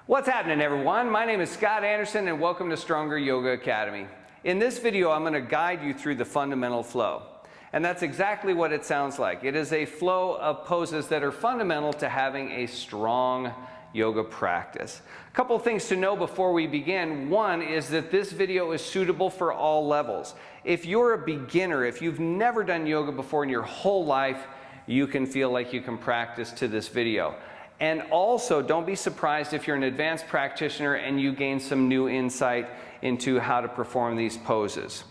What's happening, everyone? My name is Scott Anderson and welcome to Stronger Yoga Academy. In this video, I'm going to guide you through the fundamental flow. And that's exactly what it sounds like. It is a flow of poses that are fundamental to having a strong yoga practice. A couple things to know before we begin. One is that this video is suitable for all levels. If you're a beginner, if you've never done yoga before in your whole life, you can feel like you can practice to this video. And also, don't be surprised if you're an advanced practitioner and you gain some new insight into how to perform these poses.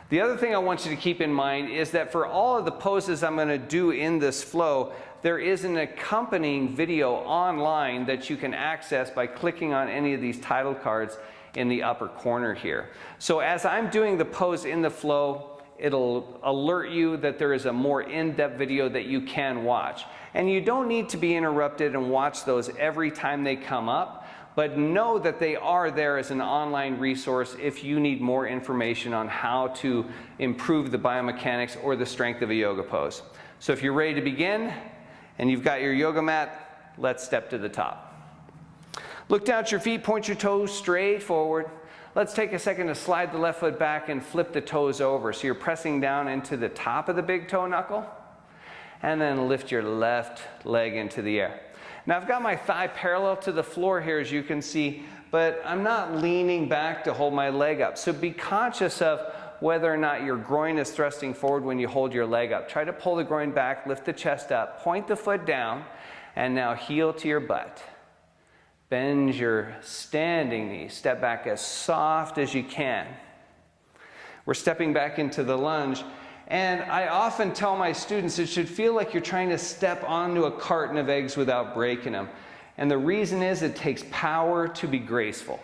The other thing I want you to keep in mind is that for all of the poses I'm going to do in this flow, there is an accompanying video online that you can access by clicking on any of these title cards in the upper corner here. So as I'm doing the pose in the flow, it'll alert you that there is a more in-depth video that you can watch. And you don't need to be interrupted and watch those every time they come up, but know that they are there as an online resource if you need more information on how to improve the biomechanics or the strength of a yoga pose. So if you're ready to begin and you've got your yoga mat, let's step to the top. Look down at your feet, point your toes straight forward. Let's take a second to slide the left foot back and flip the toes over. So you're pressing down into the top of the big toe knuckle, and then lift your left leg into the air. Now I've got my thigh parallel to the floor here, as you can see, but I'm not leaning back to hold my leg up. So be conscious of whether or not your groin is thrusting forward when you hold your leg up. Try to pull the groin back, lift the chest up, point the foot down, and now heel to your butt. Bend your standing knee. Step back as soft as you can. We're stepping back into the lunge. And I often tell my students it should feel like you're trying to step onto a carton of eggs without breaking them. And the reason is it takes power to be graceful.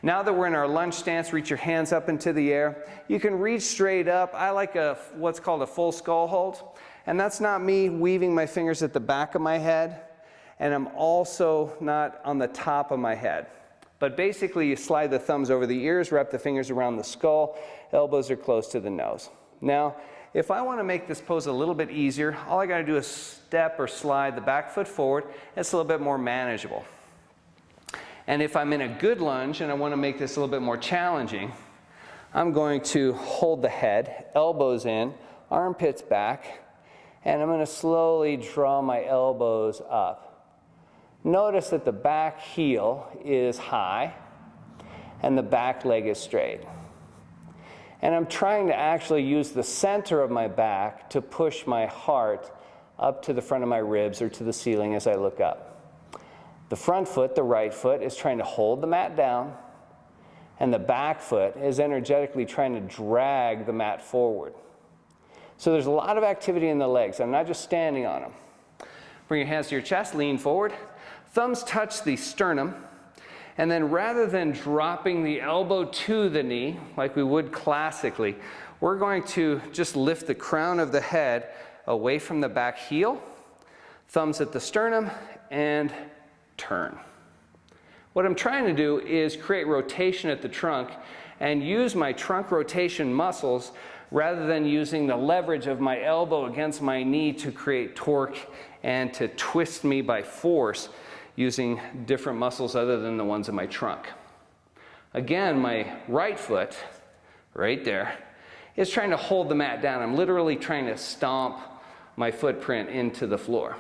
Now that we're in our lunge stance, reach your hands up into the air. You can reach straight up. I like what's called a full skull hold. And that's not me weaving my fingers at the back of my head. And I'm also not on the top of my head. But basically you slide the thumbs over the ears, wrap the fingers around the skull, elbows are close to the nose. Now, if I want to make this pose a little bit easier, all I got to do is step or slide the back foot forward. It's a little bit more manageable. And if I'm in a good lunge and I want to make this a little bit more challenging, I'm going to hold the head, elbows in, armpits back, and I'm going to slowly draw my elbows up. Notice that the back heel is high and the back leg is straight. And I'm trying to actually use the center of my back to push my heart up to the front of my ribs or to the ceiling as I look up. The front foot, the right foot, is trying to hold the mat down, and the back foot is energetically trying to drag the mat forward. So there's a lot of activity in the legs. I'm not just standing on them. Bring your hands to your chest, lean forward. Thumbs touch the sternum. And then rather than dropping the elbow to the knee, like we would classically, we're going to just lift the crown of the head away from the back heel, thumbs at the sternum, and turn. What I'm trying to do is create rotation at the trunk and use my trunk rotation muscles rather than using the leverage of my elbow against my knee to create torque and to twist me by force, using different muscles other than the ones in my trunk. Again, my right foot, right there, is trying to hold the mat down. I'm literally trying to stomp my footprint into the floor.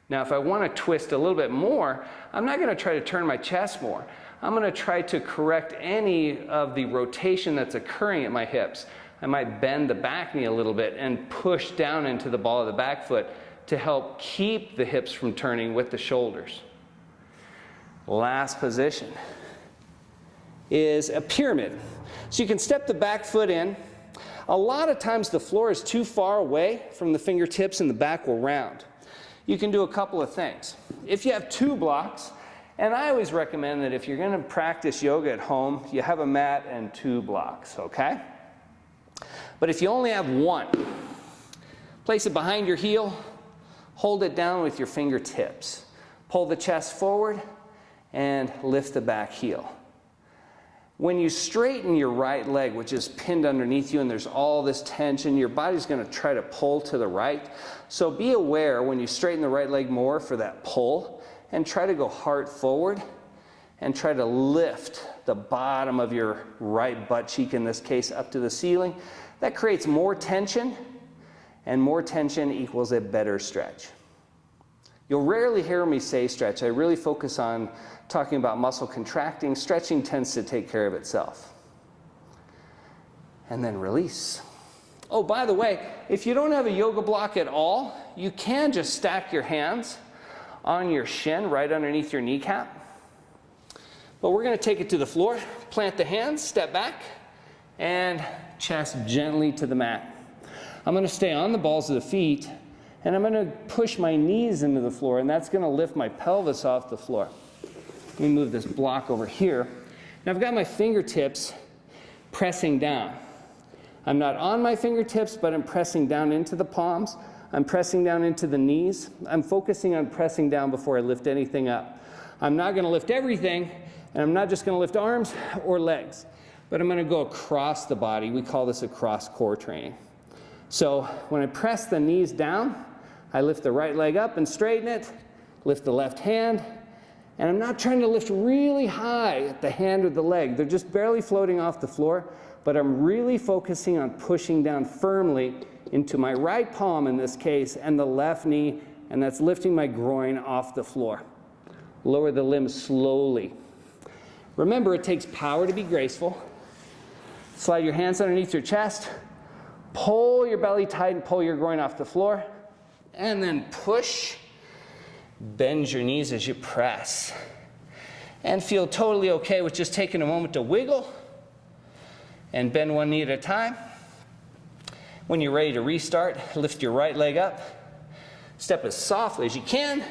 Now, if I want to twist a little bit more, I'm not going to try to turn my chest more. I'm going to try to correct any of the rotation that's occurring at my hips. I might bend the back knee a little bit and push down into the ball of the back foot to help keep the hips from turning with the shoulders. Last position is a pyramid. So you can step the back foot in. A lot of times the floor is too far away from the fingertips and the back will round. You can do a couple of things. If you have 2 blocks, and I always recommend that if you're going to practice yoga at home, you have a mat and 2 blocks, okay? But if you only have 1, place it behind your heel. Hold it down with your fingertips. Pull the chest forward and lift the back heel. When you straighten your right leg, which is pinned underneath you and there's all this tension, your body's going to try to pull to the right. So be aware when you straighten the right leg more for that pull and try to go heart forward and try to lift the bottom of your right butt cheek, in this case, up to the ceiling. That creates more tension, and more tension equals a better stretch. You'll rarely hear me say stretch. I really focus on talking about muscle contracting. Stretching tends to take care of itself. And then release. Oh, by the way, if you don't have a yoga block at all, you can just stack your hands on your shin right underneath your kneecap. But we're going to take it to the floor, plant the hands, step back, and chest gently to the mat. I'm going to stay on the balls of the feet, and I'm going to push my knees into the floor, and that's going to lift my pelvis off the floor. Let me move this block over here. Now I've got my fingertips pressing down. I'm not on my fingertips, but I'm pressing down into the palms. I'm pressing down into the knees. I'm focusing on pressing down before I lift anything up. I'm not going to lift everything, and I'm not just going to lift arms or legs, but I'm going to go across the body. We call this a cross core training. So when I press the knees down, I lift the right leg up and straighten it, lift the left hand, and I'm not trying to lift really high at the hand or the leg. They're just barely floating off the floor, but I'm really focusing on pushing down firmly into my right palm in this case, and the left knee, and that's lifting my groin off the floor. Lower the limbs slowly. Remember, it takes power to be graceful. Slide your hands underneath your chest, pull your belly tight and pull your groin off the floor, and then push. Bend your knees as you press. And feel totally okay with just taking a moment to wiggle and bend one knee at a time. When you're ready to restart, lift your right leg up, step as softly as you can,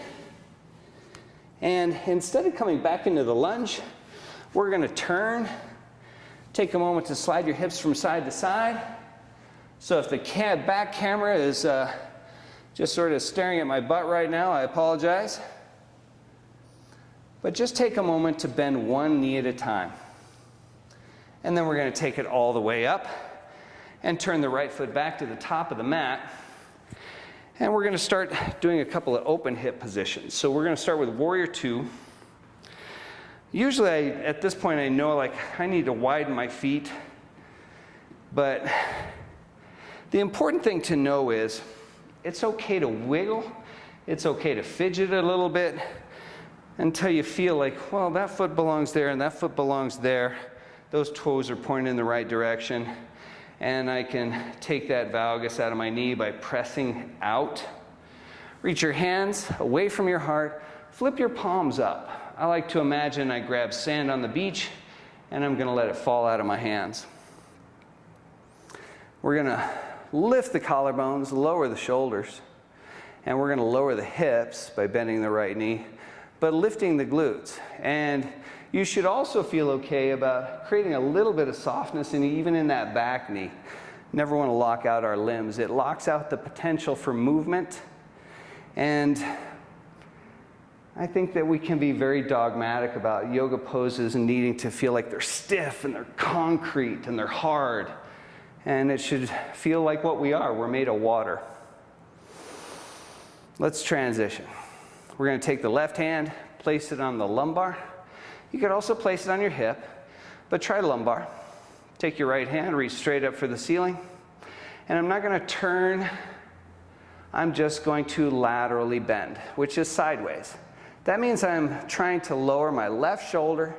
and instead of coming back into the lunge, we're going to turn. Take a moment to slide your hips from side to side. So if the back camera is just sort of staring at my butt right now, I apologize. But just take a moment to bend one knee at a time. And then we're going to take it all the way up and turn the right foot back to the top of the mat. And we're going to start doing a couple of open hip positions. So we're going to start with Warrior 2. Usually at this point I know I need to widen my feet. But the important thing to know is it's okay to wiggle. It's okay to fidget a little bit until you feel like, well, that foot belongs there and that foot belongs there. Those toes are pointing in the right direction. And I can take that valgus out of my knee by pressing out. Reach your hands away from your heart. Flip your palms up. I like to imagine I grab sand on the beach and I'm going to let it fall out of my hands. We're going to lift the collarbones, lower the shoulders, and we're going to lower the hips by bending the right knee, but lifting the glutes. And you should also feel okay about creating a little bit of softness even in that back knee. Never want to lock out our limbs. It locks out the potential for movement. And I think that we can be very dogmatic about yoga poses and needing to feel like they're stiff and they're concrete and they're hard. And it should feel like what we are. We're made of water. Let's transition. We're going to take the left hand, place it on the lumbar. You could also place it on your hip, but try lumbar. Take your right hand, reach straight up for the ceiling. And I'm not going to turn. I'm just going to laterally bend, which is sideways. That means I'm trying to lower my left shoulder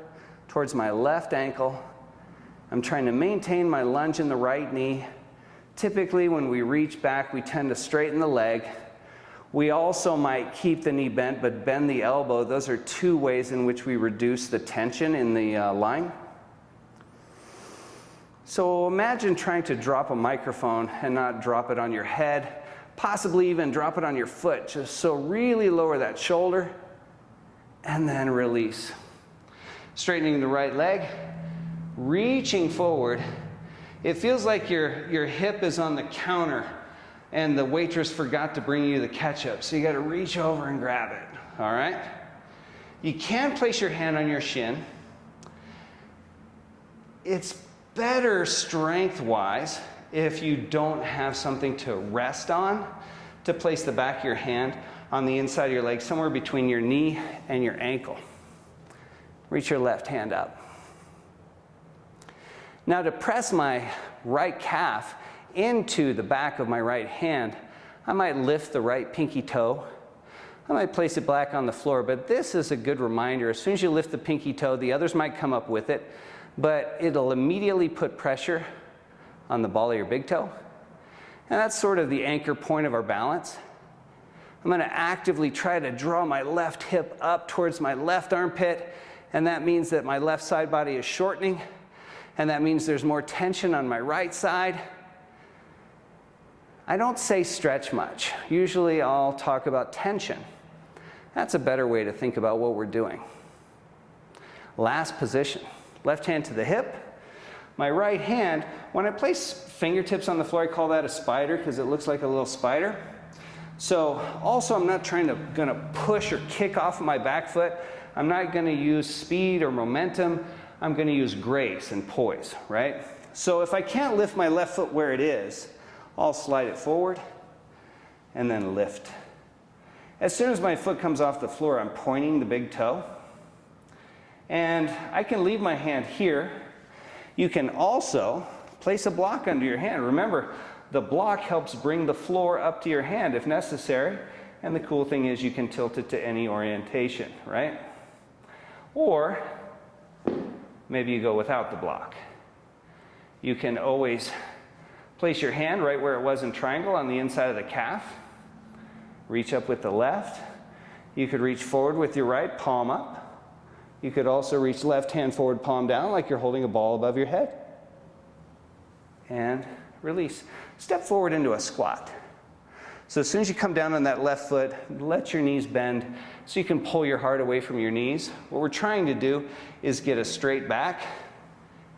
towards my left ankle. I'm trying to maintain my lunge in the right knee. Typically, when we reach back, we tend to straighten the leg. We also might keep the knee bent, but bend the elbow. Those are two ways in which we reduce the tension in the line. So imagine trying to drop a microphone and not drop it on your head, possibly even drop it on your foot. So really lower that shoulder and then release. Straightening the right leg, reaching forward. It feels like your hip is on the counter and the waitress forgot to bring you the ketchup. So you got to reach over and grab it, all right? You can place your hand on your shin. It's better strength-wise if you don't have something to rest on to place the back of your hand. on the inside of your leg, somewhere between your knee and your ankle. Reach your left hand up. Now to press my right calf into the back of my right hand, I might lift the right pinky toe. I might place it back on the floor, but this is a good reminder. As soon as you lift the pinky toe, the others might come up with it, but it'll immediately put pressure on the ball of your big toe. And that's sort of the anchor point of our balance. I'm going to actively try to draw my left hip up towards my left armpit, and that means that my left side body is shortening, and that means there's more tension on my right side. I don't say stretch much. Usually I'll talk about tension. That's a better way to think about what we're doing. Last position, left hand to the hip. My right hand, when I place fingertips on the floor, I call that a spider because it looks like a little spider. So also I'm not gonna push or kick off my back foot. I'm not gonna use speed or momentum. I'm gonna use grace and poise, right? So if I can't lift my left foot where it is, I'll slide it forward and then lift. As soon as my foot comes off the floor, I'm pointing the big toe. And I can leave my hand here. You can also place a block under your hand. Remember, the block helps bring the floor up to your hand if necessary. And the cool thing is you can tilt it to any orientation, right? Or maybe you go without the block. You can always place your hand right where it was in triangle on the inside of the calf. Reach up with the left. You could reach forward with your right, palm up. You could also reach left hand forward, palm down, like you're holding a ball above your head. And release. Step forward into a squat. So as soon as you come down on that left foot, let your knees bend so you can pull your heart away from your knees. What we're trying to do is get a straight back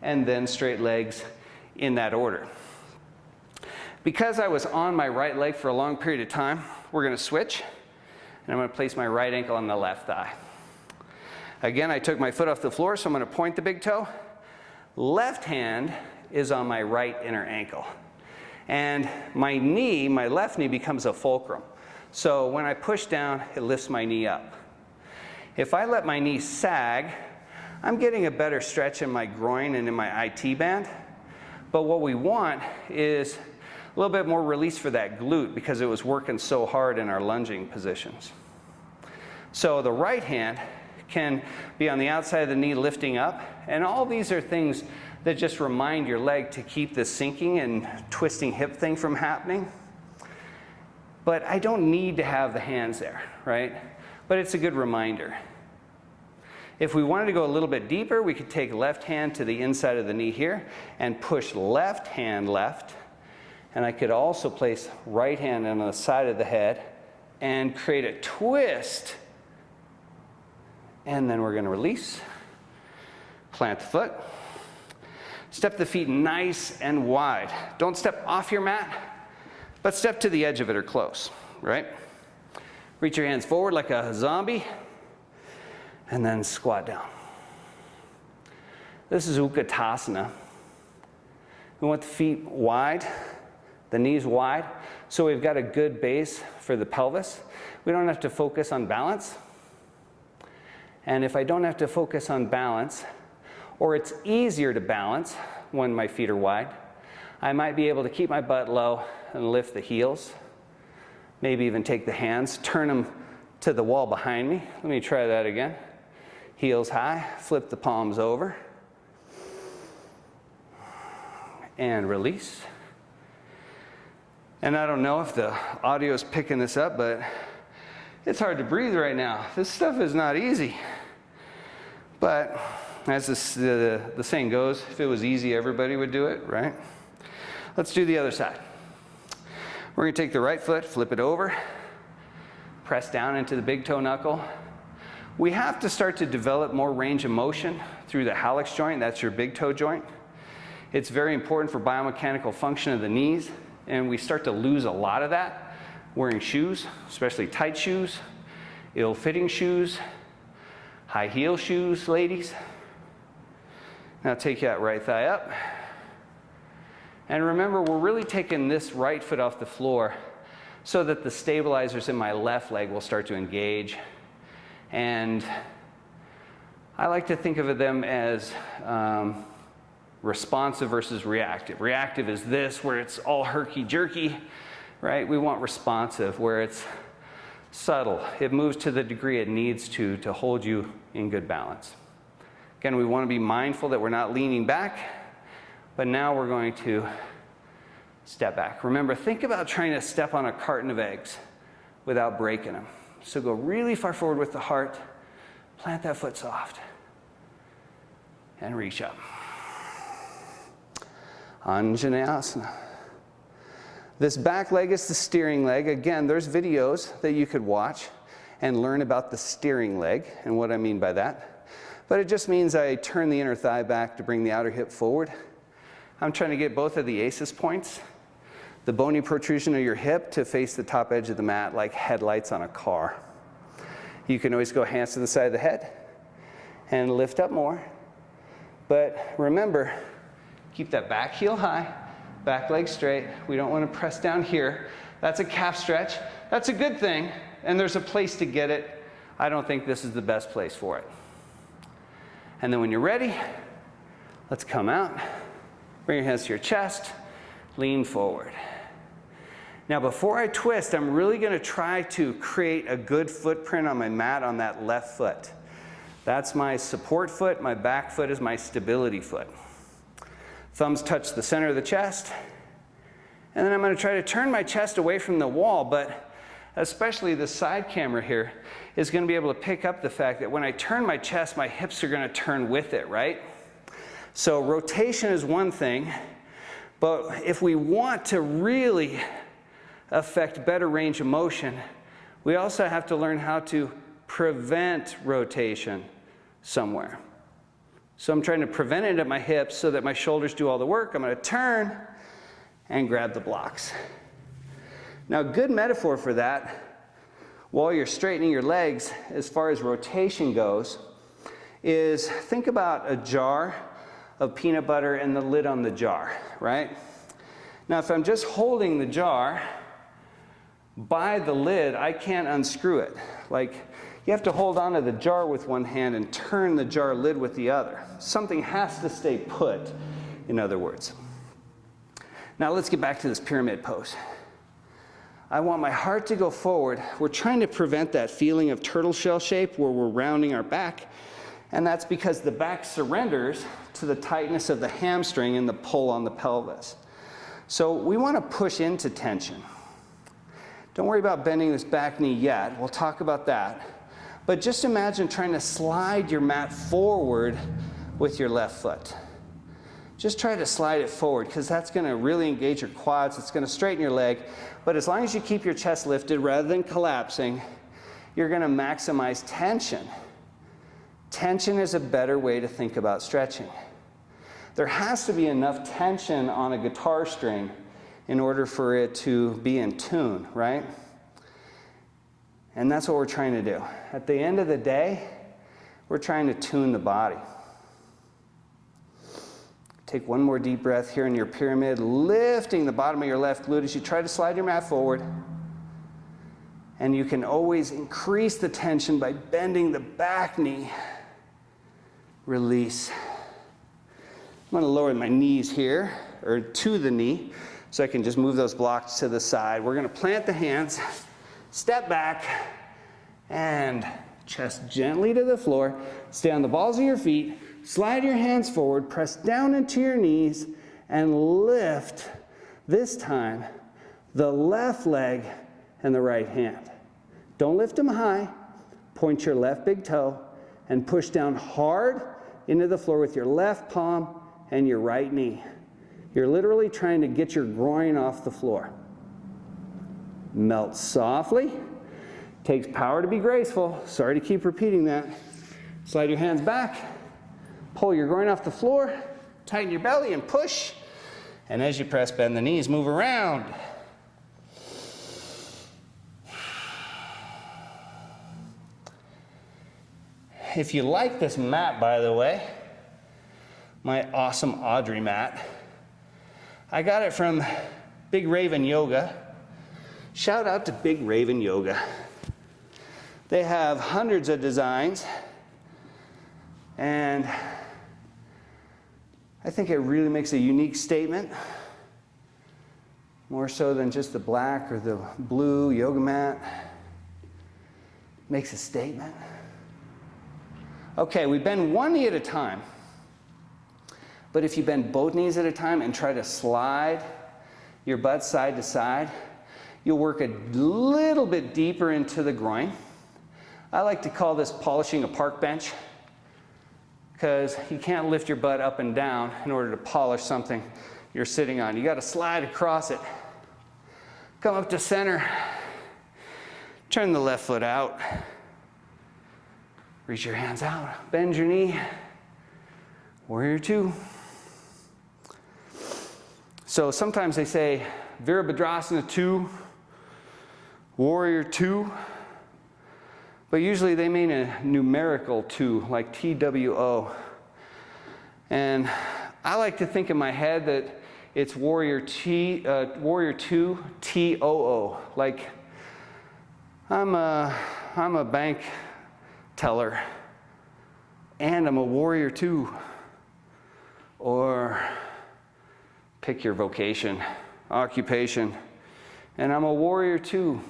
and then straight legs in that order. Because I was on my right leg for a long period of time, we're going to switch, and I'm going to place my right ankle on the left thigh. Again, I took my foot off the floor, so I'm going to point the big toe. Left hand is on my right inner ankle. And my knee, my left knee, becomes a fulcrum. So when I push down, it lifts my knee up. If I let my knee sag, I'm getting a better stretch in my groin and in my IT band. But what we want is a little bit more release for that glute because it was working so hard in our lunging positions. So the right hand can be on the outside of the knee lifting up, and all these are things that just remind your leg to keep the sinking and twisting hip thing from happening. But I don't need to have the hands there, right? But it's a good reminder. If we wanted to go a little bit deeper, we could take left hand to the inside of the knee here and push left hand left. And I could also place right hand on the side of the head and create a twist. And then we're going to release. Plant the foot. Step the feet nice and wide. Don't step off your mat, but step to the edge of it or close, right? Reach your hands forward like a zombie, and then squat down. This is Utkatasana. We want the feet wide, the knees wide, so we've got a good base for the pelvis. We don't have to focus on balance. And if I don't have to focus on balance, or it's easier to balance when my feet are wide, I might be able to keep my butt low and lift the heels. Maybe even take the hands, turn them to the wall behind me. Let me try that again. Heels high, flip the palms over. And release. And I don't know if the audio is picking this up, but it's hard to breathe right now. This stuff is not easy. But as the saying goes, if it was easy, everybody would do it, right? Let's do the other side. We're going to take the right foot, flip it over, press down into the big toe knuckle. We have to start to develop more range of motion through the hallux joint. That's your big toe joint. It's very important for biomechanical function of the knees, and we start to lose a lot of that wearing shoes, especially tight shoes, ill-fitting shoes, high heel shoes, ladies. Now take that right thigh up. And remember, we're really taking this right foot off the floor so that the stabilizers in my left leg will start to engage. And I like to think of them as responsive versus reactive. Reactive is this, where it's all herky-jerky, right? We want responsive, where it's subtle. It moves to the degree it needs to hold you in good balance. Again, we want to be mindful that we're not leaning back, but now we're going to step back. Remember, think about trying to step on a carton of eggs without breaking them. So go really far forward with the heart, plant that foot soft, and reach up. Anjaneyasana. This back leg is the steering leg. Again, there's videos that you could watch and learn about the steering leg and what I mean by that. But it just means I turn the inner thigh back to bring the outer hip forward. I'm trying to get both of the ACES points, the bony protrusion of your hip, to face the top edge of the mat like headlights on a car. You can always go hands to the side of the head and lift up more. But remember, keep that back heel high, back leg straight. We don't want to press down here. That's a calf stretch. That's a good thing, and there's a place to get it. I don't think this is the best place for it. And then when you're ready, let's come out. Bring your hands to your chest, lean forward. Now before I twist, I'm really going to try to create a good footprint on my mat on that left foot. That's my support foot. My back foot is my stability foot. Thumbs touch the center of the chest. And then I'm going to try to turn my chest away from the wall, but especially the side camera here is going to be able to pick up the fact that when I turn my chest, my hips are going to turn with it, right? So rotation is one thing, but if we want to really affect better range of motion, we also have to learn how to prevent rotation somewhere. So I'm trying to prevent it at my hips so that my shoulders do all the work. I'm going to turn and grab the blocks. Now, a good metaphor for that, while you're straightening your legs, as far as rotation goes, is think about a jar of peanut butter and the lid on the jar, right? Now, if I'm just holding the jar by the lid, I can't unscrew it. Like, you have to hold onto the jar with one hand and turn the jar lid with the other. Something has to stay put, in other words. Now let's get back to this pyramid pose. I want my heart to go forward. We're trying to prevent that feeling of turtle shell shape where we're rounding our back, and that's because the back surrenders to the tightness of the hamstring and the pull on the pelvis. So we want to push into tension. Don't worry about bending this back knee yet. We'll talk about that. But just imagine trying to slide your mat forward with your left foot. Just try to slide it forward, because that's going to really engage your quads. It's going to straighten your leg. But as long as you keep your chest lifted rather than collapsing, you're going to maximize tension. Tension is a better way to think about stretching. There has to be enough tension on a guitar string in order for it to be in tune, right? And that's what we're trying to do. At the end of the day, we're trying to tune the body. Take one more deep breath here in your pyramid, lifting the bottom of your left glute as you try to slide your mat forward. And you can always increase the tension by bending the back knee. Release. I'm going to lower my knees here, or to the knee, so I can just move those blocks to the side. We're going to plant the hands, step back, and chest gently to the floor. Stay on the balls of your feet. Slide your hands forward, press down into your knees, and lift, this time, the left leg and the right hand. Don't lift them high. Point your left big toe and push down hard into the floor with your left palm and your right knee. You're literally trying to get your groin off the floor. Melt softly. Takes power to be graceful. Sorry to keep repeating that. Slide your hands back. Pull your groin off the floor. Tighten your belly and push. And as you press, bend the knees. Move around. If you like this mat, by the way, my awesome Audrey mat, I got it from Big Raven Yoga. Shout out to Big Raven Yoga. They have hundreds of designs, and I think it really makes a unique statement, more so than just the black or the blue yoga mat. Makes a statement. Okay, we bend one knee at a time, but if you bend both knees at a time and try to slide your butt side to side, you'll work a little bit deeper into the groin. I like to call this polishing a park bench, because you can't lift your butt up and down in order to polish something you're sitting on. You got to slide across it. Come up to center. Turn the left foot out. Reach your hands out. Bend your knee. Warrior two. So sometimes they say Virabhadrasana 2, Warrior 2. But usually they mean a numerical 2, like TWO. And I like to think in my head that it's Warrior 2, TOO. Like I'm a bank teller, and I'm a warrior too. Or pick your vocation, occupation, and I'm a warrior too.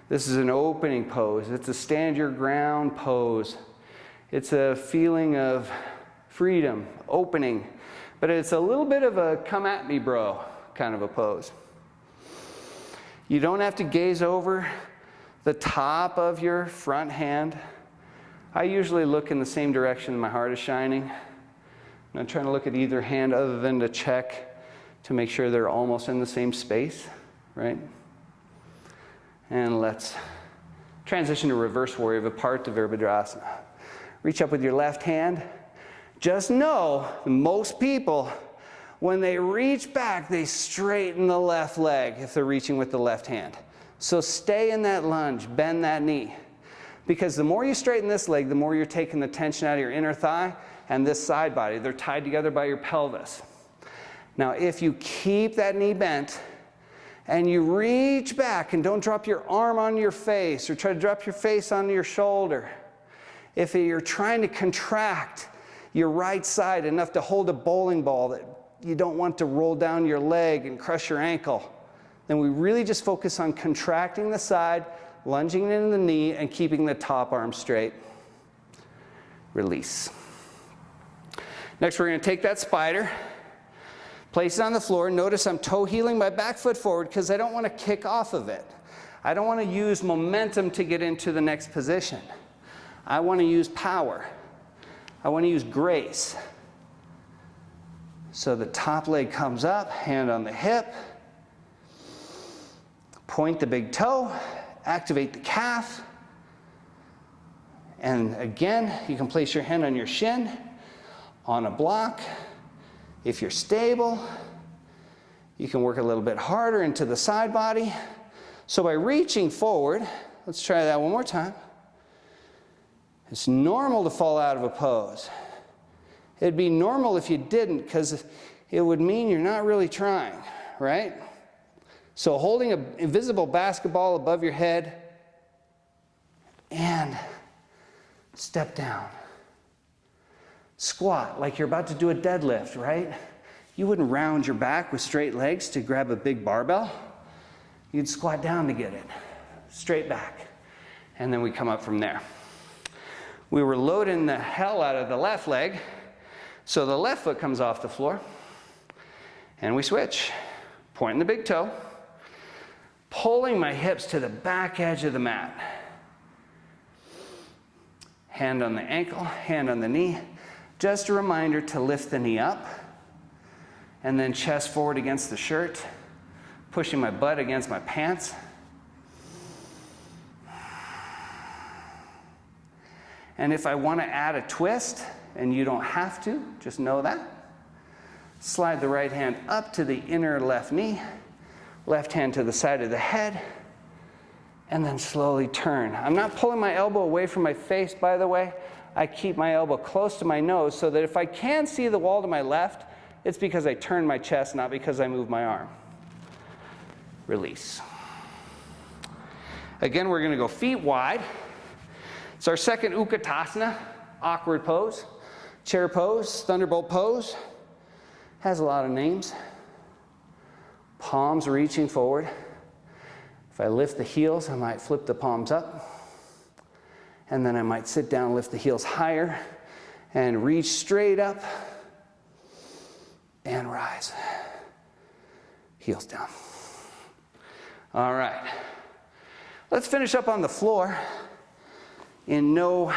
This is an opening pose. It's a stand your ground pose. It's a feeling of freedom, opening, but it's a little bit of a come at me bro kind of a pose. You don't have to gaze over the top of your front hand. I usually look in the same direction my heart is shining. I'm not trying to look at either hand other than to check to make sure they're almost in the same space, right? And let's transition to reverse warrior, apart to Virabhadrasana. Reach up with your left hand. Just know, most people, when they reach back, they straighten the left leg if they're reaching with the left hand. So stay in that lunge, bend that knee. Because the more you straighten this leg, the more you're taking the tension out of your inner thigh and this side body. They're tied together by your pelvis. Now, if you keep that knee bent, and you reach back and don't drop your arm on your face or try to drop your face onto your shoulder. If you're trying to contract your right side enough to hold a bowling ball that you don't want to roll down your leg and crush your ankle, then we really just focus on contracting the side, lunging into the knee, and keeping the top arm straight. Release. Next, we're going to take that spider, place it on the floor. Notice I'm toe heeling my back foot forward because I don't want to kick off of it. I don't want to use momentum to get into the next position. I want to use power. I want to use grace. So the top leg comes up, hand on the hip. Point the big toe, activate the calf. And again, you can place your hand on your shin, on a block. If you're stable, you can work a little bit harder into the side body. So by reaching forward, let's try that one more time. It's normal to fall out of a pose. It'd be normal if you didn't, because it would mean you're not really trying, right? So holding an invisible basketball above your head and step down. Squat like you're about to do a deadlift, right? You wouldn't round your back with straight legs to grab a big barbell. You'd squat down to get it. Straight back. And then we come up from there. We were loading the hell out of the left leg, so the left foot comes off the floor. And we switch. Pointing the big toe. Pulling my hips to the back edge of the mat. Hand on the ankle, hand on the knee. Just a reminder to lift the knee up, and then chest forward against the shirt, pushing my butt against my pants. And if I want to add a twist, and you don't have to, just know that. Slide the right hand up to the inner left knee, left hand to the side of the head, and then slowly turn. I'm not pulling my elbow away from my face, by the way. I keep my elbow close to my nose so that if I can see the wall to my left, it's because I turn my chest, not because I move my arm. Release. Again, we're going to go feet wide. It's our second Utkatasana, awkward pose. Chair pose, thunderbolt pose. Has a lot of names. Palms reaching forward. If I lift the heels, I might flip the palms up. And then I might sit down, lift the heels higher, and reach straight up, and rise. Heels down. All right. Let's finish up on the floor in no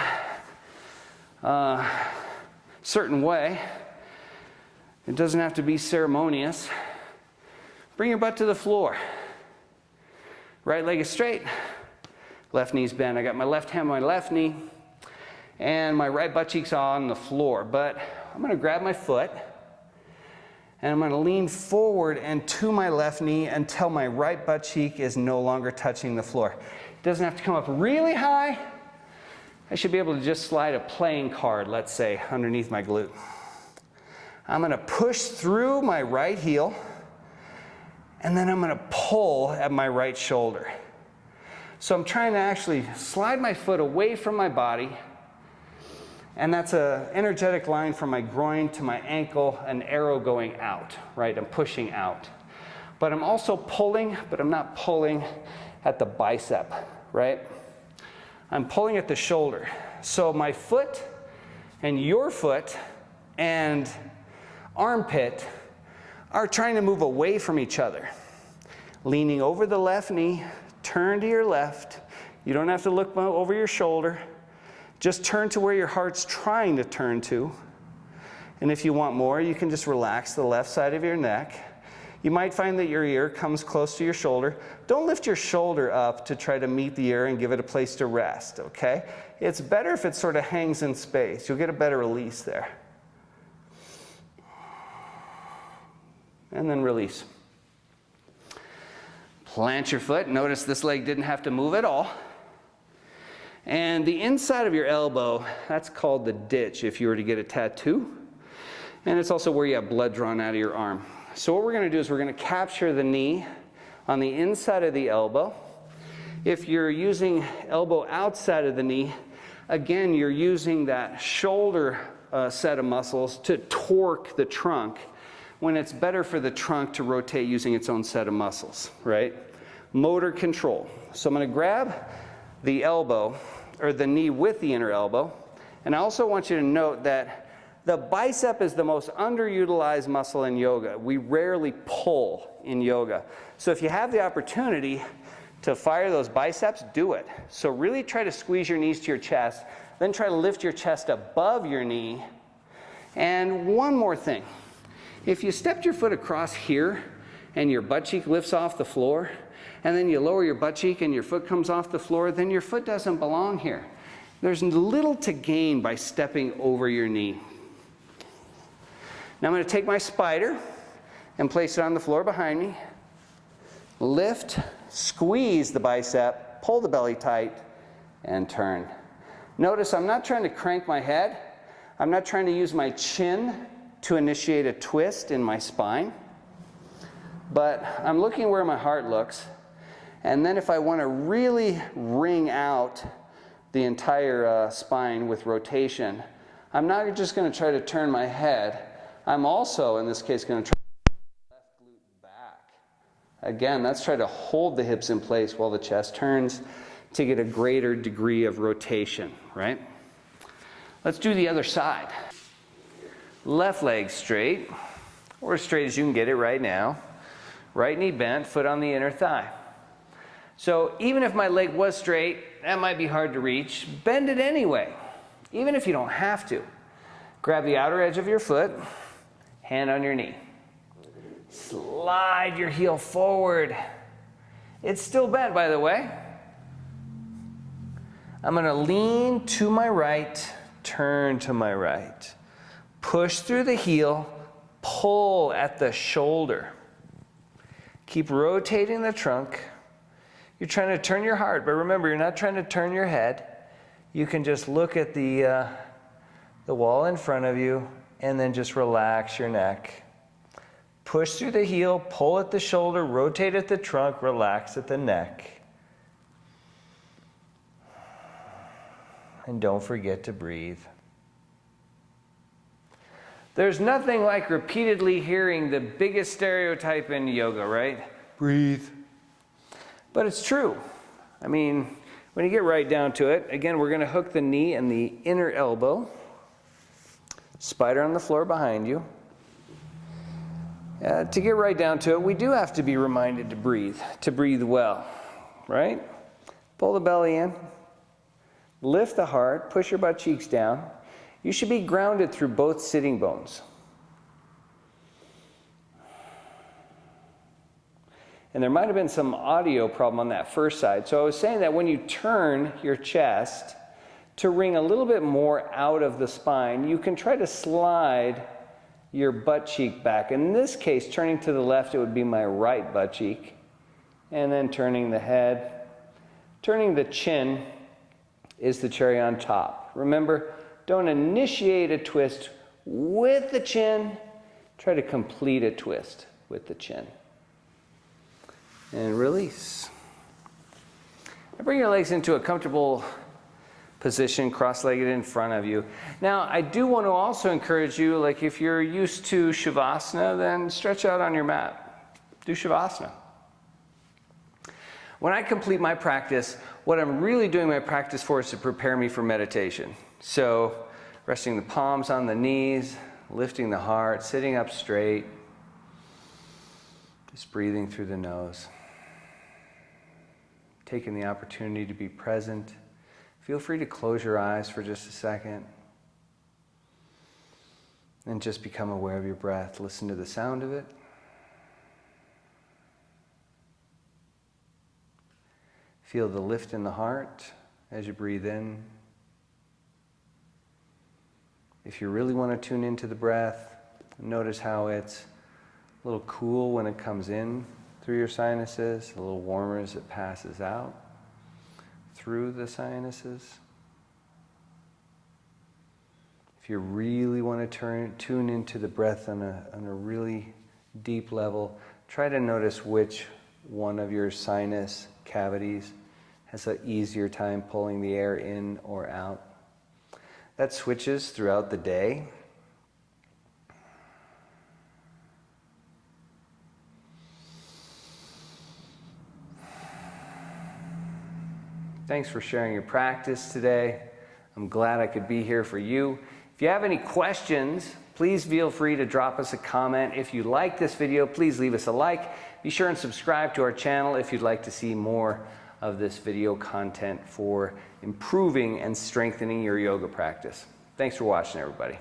certain way. It doesn't have to be ceremonious. Bring your butt to the floor. Right leg is straight. Left knee's bent. I got my left hand on my left knee, and my right butt cheek's on the floor. But I'm going to grab my foot, and I'm going to lean forward and to my left knee until my right butt cheek is no longer touching the floor. It doesn't have to come up really high. I should be able to just slide a playing card, let's say, underneath my glute. I'm going to push through my right heel, and then I'm going to pull at my right shoulder. So I'm trying to actually slide my foot away from my body, and that's an energetic line from my groin to my ankle, an arrow going out, right? I'm pushing out. But I'm also pulling, but I'm not pulling at the bicep, right? I'm pulling at the shoulder. So my foot and your foot and armpit are trying to move away from each other. Leaning over the left knee, turn to your left. You don't have to look over your shoulder. Just turn to where your heart's trying to turn to. And if you want more, you can just relax the left side of your neck. You might find that your ear comes close to your shoulder. Don't lift your shoulder up to try to meet the ear and give it a place to rest, okay? It's better if it sort of hangs in space. You'll get a better release there. And then release. Plant your foot. Notice this leg didn't have to move at all. And the inside of your elbow, that's called the ditch if you were to get a tattoo. And it's also where you have blood drawn out of your arm. So what we're going to do is we're going to capture the knee on the inside of the elbow. If you're using elbow outside of the knee, again, you're using that shoulder set of muscles to torque the trunk, when it's better for the trunk to rotate using its own set of muscles, right? Motor control. So I'm going to grab the elbow, or the knee with the inner elbow, and I also want you to note that the bicep is the most underutilized muscle in yoga. We rarely pull in yoga. So if you have the opportunity to fire those biceps, do it. So really try to squeeze your knees to your chest, then try to lift your chest above your knee. And one more thing. If you stepped your foot across here and your butt cheek lifts off the floor, and then you lower your butt cheek and your foot comes off the floor, then your foot doesn't belong here. There's little to gain by stepping over your knee. Now I'm going to take my spider and place it on the floor behind me. Lift, squeeze the bicep, pull the belly tight, and turn. Notice I'm not trying to crank my head. I'm not trying to use my chin to initiate a twist in my spine, but I'm looking where my heart looks, and then if I want to really wring out the entire spine with rotation, I'm not just going to try to turn my head, I'm also, in this case, going to try to pull the left glute back. Again, let's try to hold the hips in place while the chest turns to get a greater degree of rotation, right? Let's do the other side. Left leg straight, or as straight as you can get it right now. Right knee bent, foot on the inner thigh. So even if my leg was straight, that might be hard to reach. Bend it anyway, even if you don't have to. Grab the outer edge of your foot, hand on your knee. Slide your heel forward. It's still bent, by the way. I'm going to lean to my right, turn to my right. Push through the heel, pull at the shoulder. Keep rotating the trunk. You're trying to turn your heart, but remember, you're not trying to turn your head. You can just look at the wall in front of you and then just relax your neck. Push through the heel, pull at the shoulder, rotate at the trunk, relax at the neck. and don't forget to breathe. There's nothing like repeatedly hearing the biggest stereotype in yoga, right? Breathe. But it's true. I mean, when you get right down to it, again, we're going to hook the knee and the inner elbow. Spider on the floor behind you. To get right down to it, we do have to be reminded to breathe well, right? Pull the belly in, lift the heart, push your butt cheeks down. You should be grounded through both sitting bones. And there might have been some audio problem on that first side. So I was saying that when you turn your chest to ring a little bit more out of the spine, you can try to slide your butt cheek back. In this case, turning to the left, it would be my right butt cheek. And then turning the head. Turning the chin is the cherry on top. Remember, don't initiate a twist with the chin. Try to complete a twist with the chin. And release. And bring your legs into a comfortable position, cross-legged in front of you. Now, I do want to also encourage you, like if you're used to Shavasana, then stretch out on your mat. Do Shavasana. When I complete my practice, what I'm really doing my practice for is to prepare me for meditation. So, resting the palms on the knees, lifting the heart, sitting up straight, just breathing through the nose. Taking the opportunity to be present. Feel free to close your eyes for just a second. And just become aware of your breath. Listen to the sound of it. Feel the lift in the heart as you breathe in. If you really want to tune into the breath, notice how it's a little cool when it comes in through your sinuses, a little warmer as it passes out through the sinuses. If you really want to tune into the breath on a really deep level, try to notice which one of your sinus cavities has an easier time pulling the air in or out. That switches throughout the day. Thanks for sharing your practice today. I'm glad I could be here for you. If you have any questions, please feel free to drop us a comment. If you like this video, please leave us a like. Be sure and subscribe to our channel if you'd like to see more of this video content for improving and strengthening your yoga practice. Thanks for watching, everybody.